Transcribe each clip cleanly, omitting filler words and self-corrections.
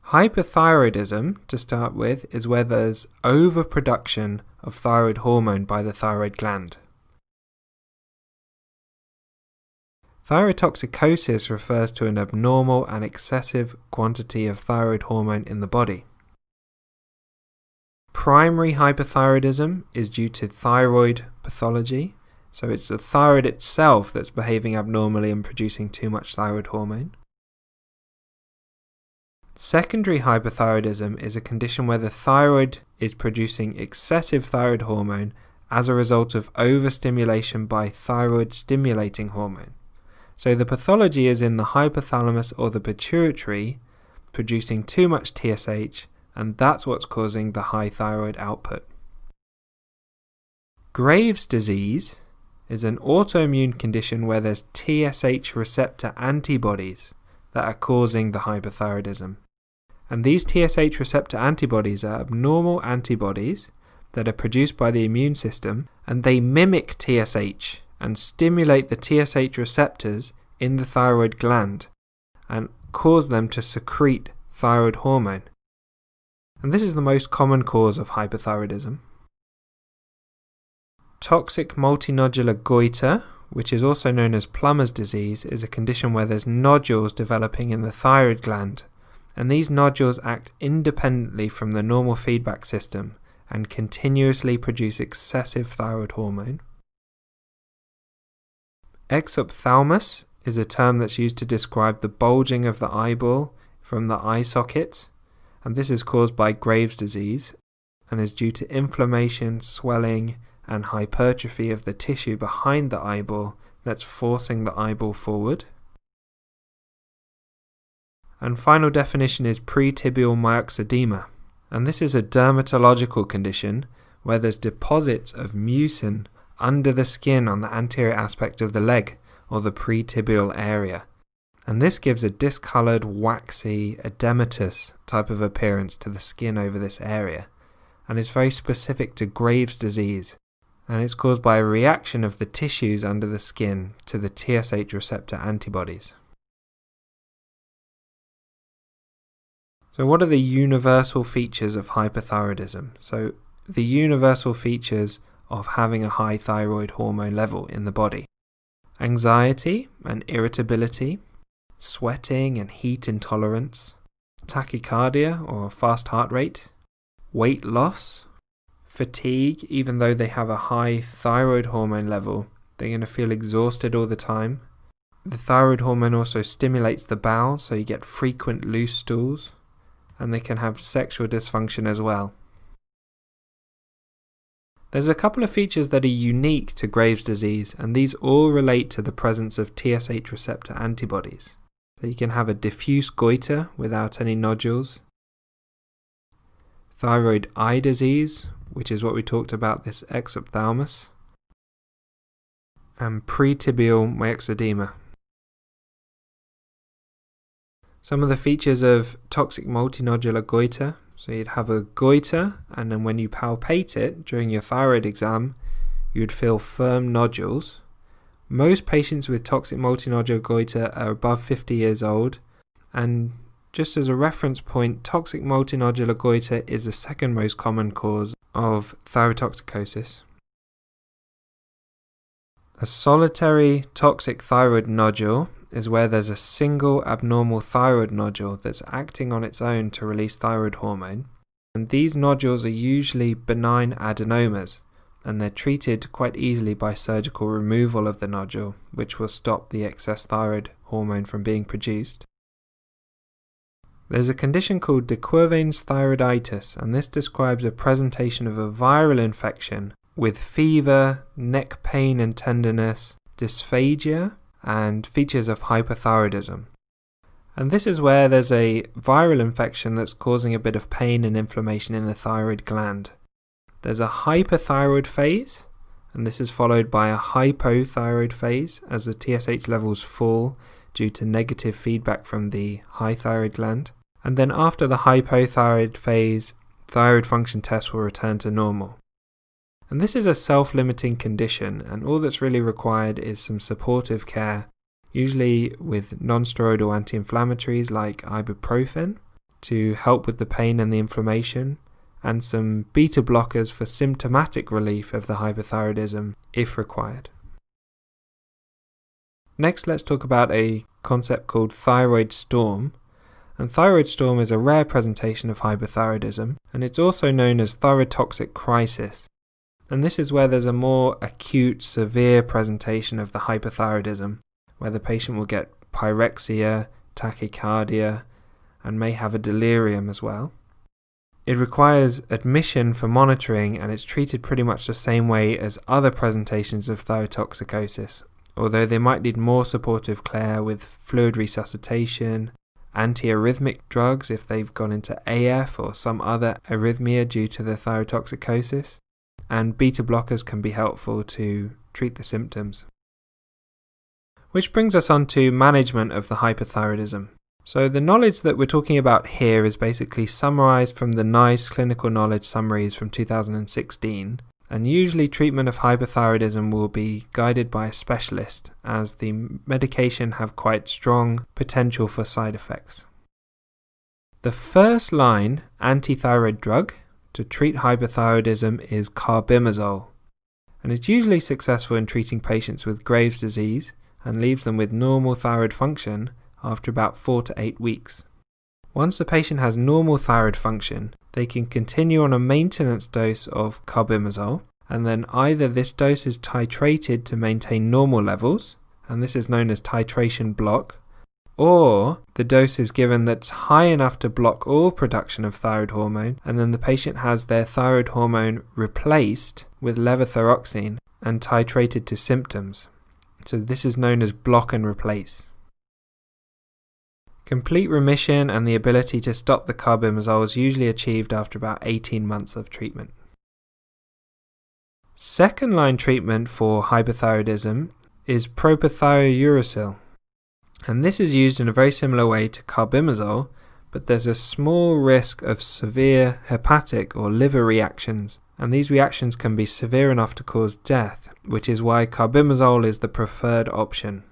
Hyperthyroidism, to start with, is where there's overproduction of thyroid hormone by the thyroid gland. Thyrotoxicosis refers to an abnormal and excessive quantity of thyroid hormone in the body. Primary hyperthyroidism is due to thyroid pathology, so it's the thyroid itself that's behaving abnormally and producing too much thyroid hormone. Secondary hyperthyroidism is a condition where the thyroid is producing excessive thyroid hormone as a result of overstimulation by thyroid stimulating hormone. So the pathology is in the hypothalamus or the pituitary producing too much TSH, and that's what's causing the high thyroid output. Graves' disease is an autoimmune condition where there's TSH receptor antibodies that are causing the hyperthyroidism. And these TSH receptor antibodies are abnormal antibodies that are produced by the immune system, and they mimic TSH and stimulate the TSH receptors in the thyroid gland and cause them to secrete thyroid hormone. And this is the most common cause of hyperthyroidism. Toxic multinodular goitre, which is also known as plumber's disease, is a condition where there's nodules developing in the thyroid gland, and these nodules act independently from the normal feedback system and continuously produce excessive thyroid hormone. Exophthalmos is a term that's used to describe the bulging of the eyeball from the eye socket, and this is caused by Graves' disease and is due to inflammation, swelling, and hypertrophy of the tissue behind the eyeball that's forcing the eyeball forward. And final definition is pretibial myxedema, and this is a dermatological condition where there's deposits of mucin under the skin on the anterior aspect of the leg or the pretibial area, and this gives a discoloured, waxy, edematous type of appearance to the skin over this area, and it's very specific to Graves' disease, and it's caused by a reaction of the tissues under the skin to the TSH receptor antibodies. So what are the universal features of hyperthyroidism? So the universal features of having a high thyroid hormone level in the body: anxiety and irritability, sweating and heat intolerance, tachycardia or fast heart rate, weight loss, fatigue. Even though they have a high thyroid hormone level, they're going to feel exhausted all the time. The thyroid hormone also stimulates the bowel, so you get frequent loose stools, and they can have sexual dysfunction as well. There's a couple of features that are unique to Graves' disease, and these all relate to the presence of TSH receptor antibodies. So you can have a diffuse goitre without any nodules, thyroid eye disease, which is what we talked about, this exophthalmos, and pretibial myxedema. Some of the features of toxic multinodular goitre: so you'd have a goitre, and then when you palpate it during your thyroid exam, you'd feel firm nodules. Most patients with toxic multinodular goitre are above 50 years old, and just as a reference point, toxic multinodular goitre is the second most common cause of thyrotoxicosis. A solitary toxic thyroid nodule is where there's a single abnormal thyroid nodule that's acting on its own to release thyroid hormone, and these nodules are usually benign adenomas, and they're treated quite easily by surgical removal of the nodule, which will stop the excess thyroid hormone from being produced. There's a condition called de Quervain's thyroiditis, and this describes a presentation of a viral infection with fever, neck pain and tenderness, dysphagia, and features of hyperthyroidism. And this is where there's a viral infection that's causing a bit of pain and inflammation in the thyroid gland. There's a hyperthyroid phase, and this is followed by a hypothyroid phase as the TSH levels fall due to negative feedback from the high thyroid gland. And then after the hypothyroid phase, thyroid function tests will return to normal. And this is a self-limiting condition, and all that's really required is some supportive care, usually with non-steroidal anti-inflammatories like ibuprofen, to help with the pain and the inflammation, and some beta blockers for symptomatic relief of the hyperthyroidism if required. Next, let's talk about a concept called thyroid storm. And thyroid storm is a rare presentation of hyperthyroidism, and it's also known as thyrotoxic crisis. And this is where there's a more acute, severe presentation of the hyperthyroidism, where the patient will get pyrexia, tachycardia, and may have a delirium as well. It requires admission for monitoring, and it's treated pretty much the same way as other presentations of thyrotoxicosis, although they might need more supportive care with fluid resuscitation, antiarrhythmic drugs if they've gone into AF or some other arrhythmia due to the thyrotoxicosis, and beta blockers can be helpful to treat the symptoms. Which brings us on to management of the hyperthyroidism. So the knowledge that we're talking about here is basically summarized from the NICE clinical knowledge summaries from 2016, and usually treatment of hyperthyroidism will be guided by a specialist, as the medication have quite strong potential for side effects. The first line antithyroid drug to treat hyperthyroidism is carbimazole, and it's usually successful in treating patients with Graves' disease and leaves them with normal thyroid function after about 4 to 8 weeks. Once the patient has normal thyroid function, they can continue on a maintenance dose of carbimazole, and then either this dose is titrated to maintain normal levels, and this is known as titration block, or the dose is given that's high enough to block all production of thyroid hormone, and then the patient has their thyroid hormone replaced with levothyroxine and titrated to symptoms. So this is known as block and replace. Complete remission and the ability to stop the carbimazole is usually achieved after about 18 months of treatment. Second line treatment for hyperthyroidism is propylthiouracil, and this is used in a very similar way to carbimazole, but there's a small risk of severe hepatic or liver reactions, and these reactions can be severe enough to cause death, which is why carbimazole is the preferred option.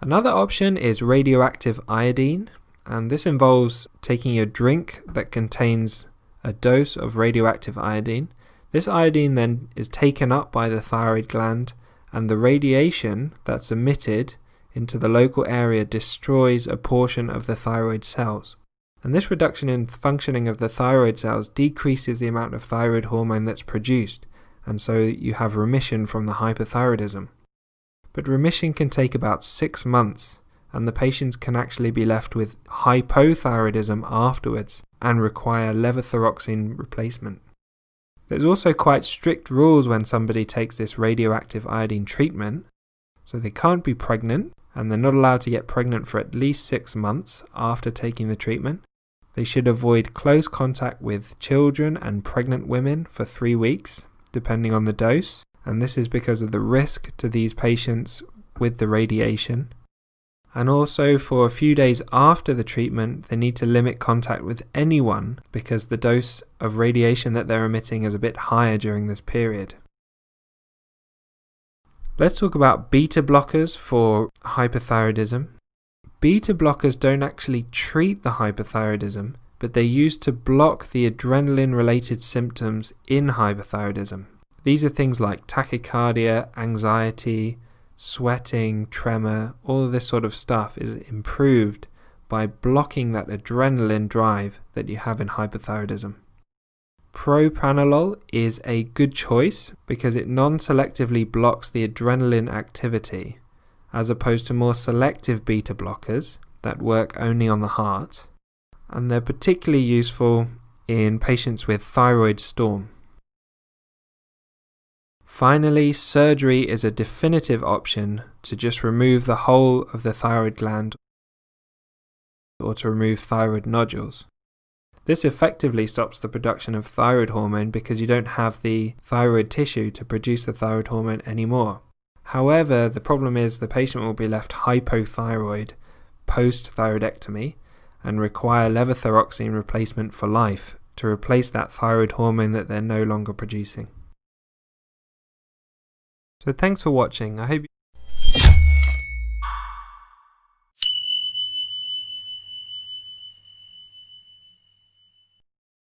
Another option is radioactive iodine, and this involves taking a drink that contains a dose of radioactive iodine. This iodine then is taken up by the thyroid gland, and the radiation that's emitted into the local area destroys a portion of the thyroid cells. And this reduction in functioning of the thyroid cells decreases the amount of thyroid hormone that's produced, and so you have remission from the hyperthyroidism. But remission can take about 6 months, and the patients can actually be left with hypothyroidism afterwards and require levothyroxine replacement. There's also quite strict rules when somebody takes this radioactive iodine treatment, so they can't be pregnant, and they're not allowed to get pregnant for at least 6 months after taking the treatment. They should avoid close contact with children and pregnant women for 3 weeks, depending on the dose, and this is because of the risk to these patients with the radiation. And also for a few days after the treatment, they need to limit contact with anyone because the dose of radiation that they're emitting is a bit higher during this period. Let's talk about beta blockers for hyperthyroidism. Beta blockers don't actually treat the hyperthyroidism, but they're used to block the adrenaline-related symptoms in hyperthyroidism. These are things like tachycardia, anxiety, sweating, tremor. All of this sort of stuff is improved by blocking that adrenaline drive that you have in hyperthyroidism. Propranolol is a good choice because it non-selectively blocks the adrenaline activity, as opposed to more selective beta blockers that work only on the heart, and they're particularly useful in patients with thyroid storm. Finally, surgery is a definitive option to just remove the whole of the thyroid gland or to remove thyroid nodules. This effectively stops the production of thyroid hormone because you don't have the thyroid tissue to produce the thyroid hormone anymore. However, the problem is the patient will be left hypothyroid post-thyroidectomy and require levothyroxine replacement for life to replace that thyroid hormone that they're no longer producing. So thanks for watching. I hope